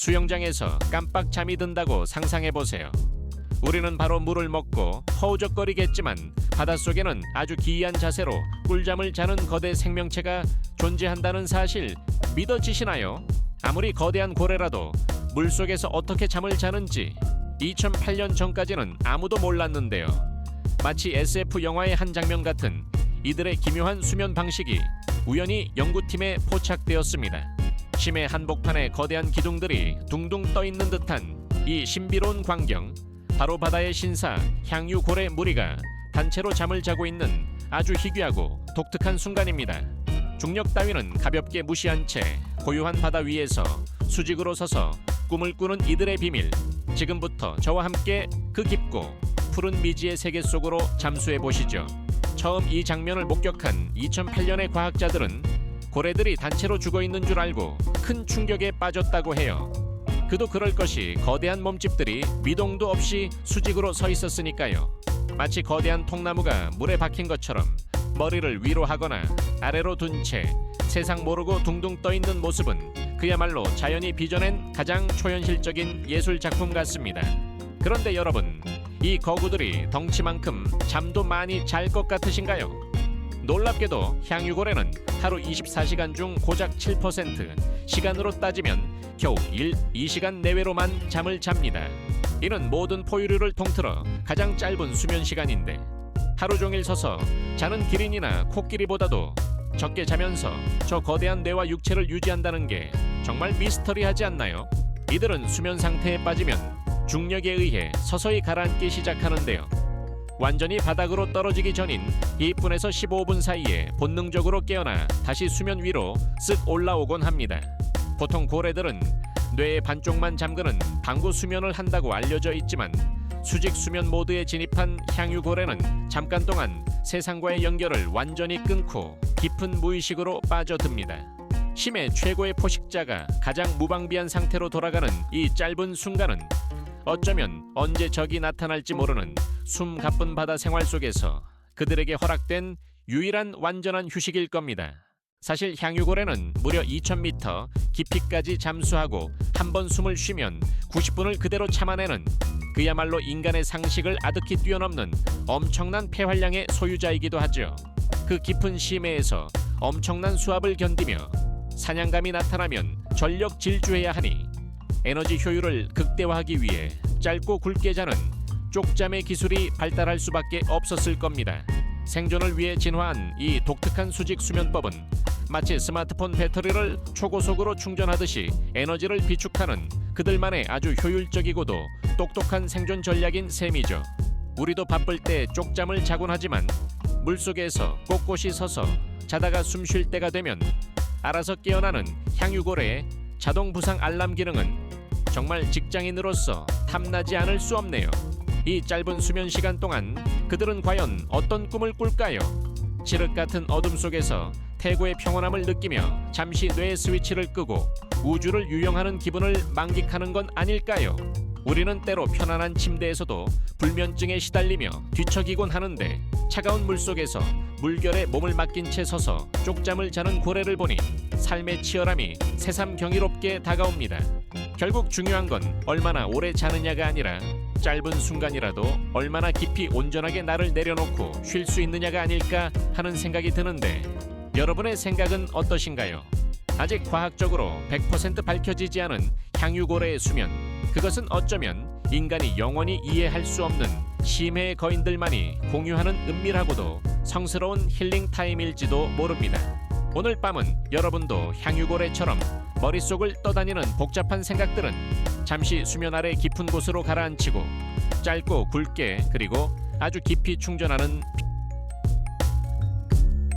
수영장에서 깜빡 잠이 든다고 상상해보세요. 우리는 바로 물을 먹고 허우적거리겠지만 바닷속에는 아주 기이한 자세로 꿀잠을 자는 거대 생명체가 존재한다는 사실 믿어지시나요? 아무리 거대한 고래라도 물속에서 어떻게 잠을 자는지 2008년 전까지는 아무도 몰랐는데요. 마치 SF 영화의 한 장면 같은 이들의 기묘한 수면 방식이 우연히 연구팀에 포착되었습니다. 심해 한복판에 거대한 기둥들이 둥둥 떠있는 듯한 이 신비로운 광경, 바로 바다의 신사 향유고래 무리가 단체로 잠을 자고 있는 아주 희귀하고 독특한 순간입니다. 중력 따위는 가볍게 무시한 채 고요한 바다 위에서 수직으로 서서 꿈을 꾸는 이들의 비밀, 지금부터 저와 함께 그 깊고 푸른 미지의 세계 속으로 잠수해 보시죠. 처음 이 장면을 목격한 2008년의 과학자들은 고래들이 단체로 죽어있는 줄 알고 큰 충격에 빠졌다고 해요. 그도 그럴 것이 거대한 몸집들이 미동도 없이 수직으로 서 있었으니까요. 마치 거대한 통나무가 물에 박힌 것처럼 머리를 위로 하거나 아래로 둔 채 세상 모르고 둥둥 떠 있는 모습은 그야말로 자연이 빚어낸 가장 초현실적인 예술 작품 같습니다. 그런데 여러분, 이 거구들이 덩치만큼 잠도 많이 잘 것 같으신가요? 놀랍게도 향유고래는 하루 24시간 중 고작 7%, 시간으로 따지면 겨우 2시간 내외로만 잠을 잡니다. 이는 모든 포유류를 통틀어 가장 짧은 수면 시간인데, 하루 종일 서서 자는 기린이나 코끼리보다도 적게 자면서 저 거대한 뇌와 육체를 유지한다는 게 정말 미스터리하지 않나요? 이들은 수면 상태에 빠지면 중력에 의해 서서히 가라앉기 시작하는데요. 완전히 바닥으로 떨어지기 전인 2분에서 15분 사이에 본능적으로 깨어나 다시 수면 위로 쓱 올라오곤 합니다. 보통 고래들은 뇌의 반쪽만 잠그는 방구 수면을 한다고 알려져 있지만 수직 수면 모드에 진입한 향유고래는 잠깐 동안 세상과의 연결을 완전히 끊고 깊은 무의식으로 빠져듭니다. 심해 최고의 포식자가 가장 무방비한 상태로 돌아가는 이 짧은 순간은 어쩌면 언제 적이 나타날지 모르는 숨 가쁜 바다 생활 속에서 그들에게 허락된 유일한 완전한 휴식일 겁니다. 사실 향유고래는 무려 2000m 깊이까지 잠수하고 한 번 숨을 쉬면 90분을 그대로 참아내는 그야말로 인간의 상식을 아득히 뛰어넘는 엄청난 폐활량의 소유자이기도 하죠. 그 깊은 심해에서 엄청난 수압을 견디며 사냥감이 나타나면 전력 질주해야 하니 에너지 효율을 극대화하기 위해 짧고 굵게 자는 쪽잠의 기술이 발달할 수밖에 없었을 겁니다. 생존을 위해 진화한 이 독특한 수직 수면법은 마치 스마트폰 배터리를 초고속으로 충전하듯이 에너지를 비축하는 그들만의 아주 효율적이고도 똑똑한 생존 전략인 셈이죠. 우리도 바쁠 때 쪽잠을 자곤 하지만 물속에서 꼿꼿이 서서 자다가 숨 쉴 때가 되면 알아서 깨어나는 향유고래의 자동 부상 알람 기능은 정말 직장인으로서 탐나지 않을 수 없네요. 이 짧은 수면 시간 동안 그들은 과연 어떤 꿈을 꿀까요? 칠흑 같은 어둠 속에서 태고의 평온함을 느끼며 잠시 뇌 스위치를 끄고 우주를 유영하는 기분을 만끽하는 건 아닐까요? 우리는 때로 편안한 침대에서도 불면증에 시달리며 뒤척이곤 하는데 차가운 물속에서 물결에 몸을 맡긴 채 서서 쪽잠을 자는 고래를 보니 삶의 치열함이 새삼 경이롭게 다가옵니다. 결국 중요한 건 얼마나 오래 자느냐가 아니라 짧은 순간이라도 얼마나 깊이 온전하게 나를 내려놓고 쉴 수 있느냐가 아닐까 하는 생각이 드는데 여러분의 생각은 어떠신가요? 아직 과학적으로 100% 밝혀지지 않은 향유고래의 수면, 그것은 어쩌면 인간이 영원히 이해할 수 없는 심해의 거인들만이 공유하는 은밀하고도 성스러운 힐링 타임일지도 모릅니다. 오늘 밤은 여러분도 향유고래처럼 머릿속을 떠다니는 복잡한 생각들은 잠시 수면 아래 깊은 곳으로 가라앉히고 짧고 굵게 그리고 아주 깊이 충전하는